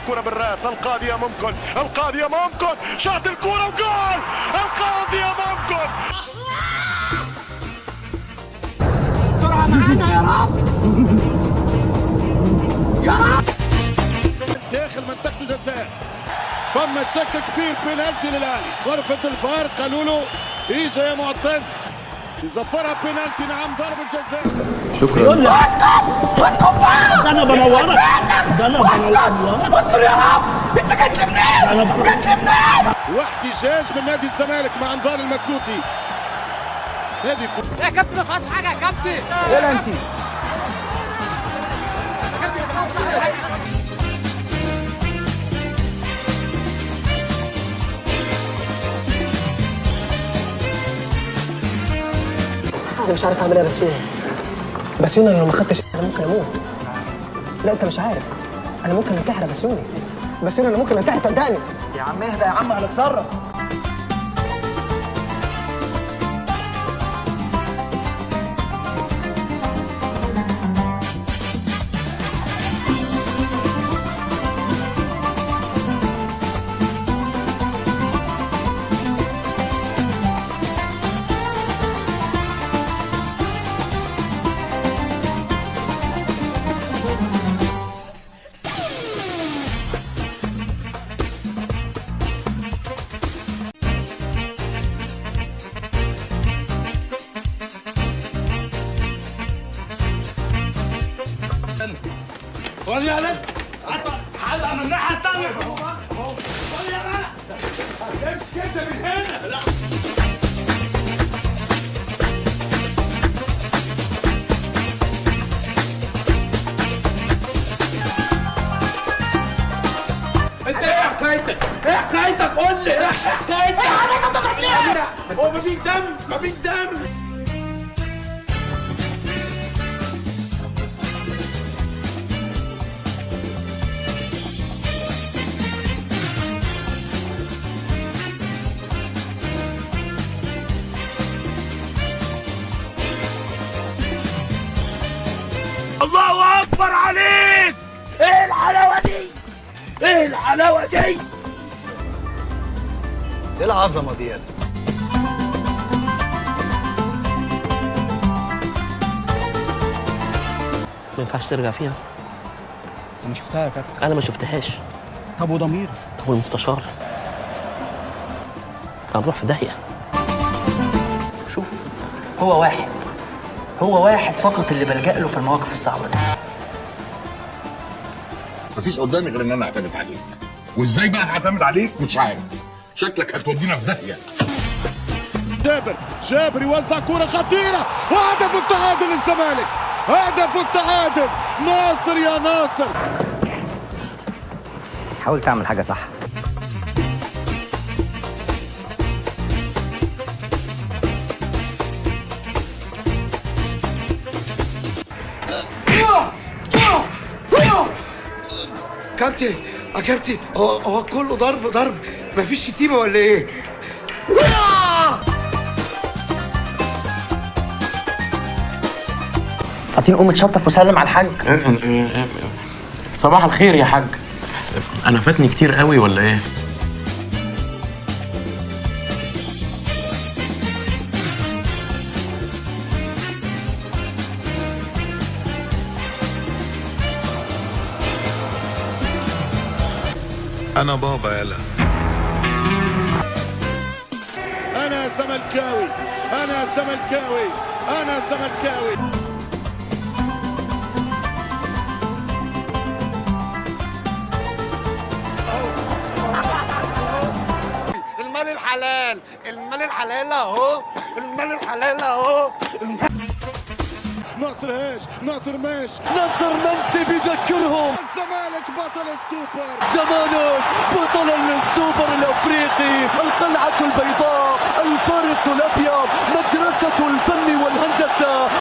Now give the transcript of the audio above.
كرة بالراس، القاضية ممكن، القاضية ممكن، شاط الكرة وجول، القاضية ممكن. استرها معانا يا رب يا رب. داخل منطقة الجزاء فما شك كبير، بينالتي للاهلي. غرفة الفار قالوا له اجا يا معتز يصفرها بينالتي. نعم ضربة جزاء. شكرا. يقول لي اسكت بقى، ده انا بنورك، ده انا بنورك. استر يا رب، انت جيت لي منين؟ جيت لي منين؟ واحتجاج من نادي الزمالك مع انذار المكوثي. هذه يا كابتن ما فيهاش حاجه يا كابتن. ايه انت؟ انا مش عارف اعمل ايه يا بسيوني انا لو ما خدتش انا ممكن اموت. لا انت مش عارف، انا ممكن انتحر يا بسيوني انا ممكن انتحر صدقني. يا عم اهدى يا عم، هنتصرف. خذ يا ولد، حلقة من الناحية الثانية. خذ يا ولد، امشي كده من هنا. لا انت ايه حكايتك؟ ايه حكايتك؟ قول لي ايه حكايتك؟ يا عم انت بتضرب ليه؟ هو مفيش دم؟ مفيش دم. الله اكبر عليك! ايه الحلاوه دي؟ ايه الحلاوه دي؟ ايه العظمة دي يا ده؟ ما ينفعش ترجع فيها. انا شفتها يا كابتن. انا ما شفتهاش. طب وضمير؟ طب والمستشار هنروح في داهيه. شوف، هو واحد فقط اللي بلجأ له في المواقف الصعبه دي. مفيش قدامي غير ان انا اعتمد عليك. وازاي بقى هعتمد عليك مش عارف. شكلك هتودينا في داهيه. جابر يوزع كرة خطيرة وهدف التعادل للزمالك. هدف التعادل ناصر يا ناصر. حاول تعمل حاجه صح. كابتن يا كابتن، هو كله ضرب، مفيش شتيمه ولا ايه؟ فاتين قوم اتشطف وسلم على الحاج. صباح الخير يا حاج. انا فاتني كتير قوي ولا ايه؟ أنا بابا يلا. أنا زملكاوي، أنا زملكاوي، أنا زملكاوي. المال الحلال، المال الحلال اهو، المال الحلال اهو. ناصر هاش، ناصر ماش، نصر منسي بيذكرهم الزمالك بطل السوبر. زمانك بطلا للسوبر الافريقي، القلعة البيضاء، الفارس الابيض، مدرسة الفن والهندسة،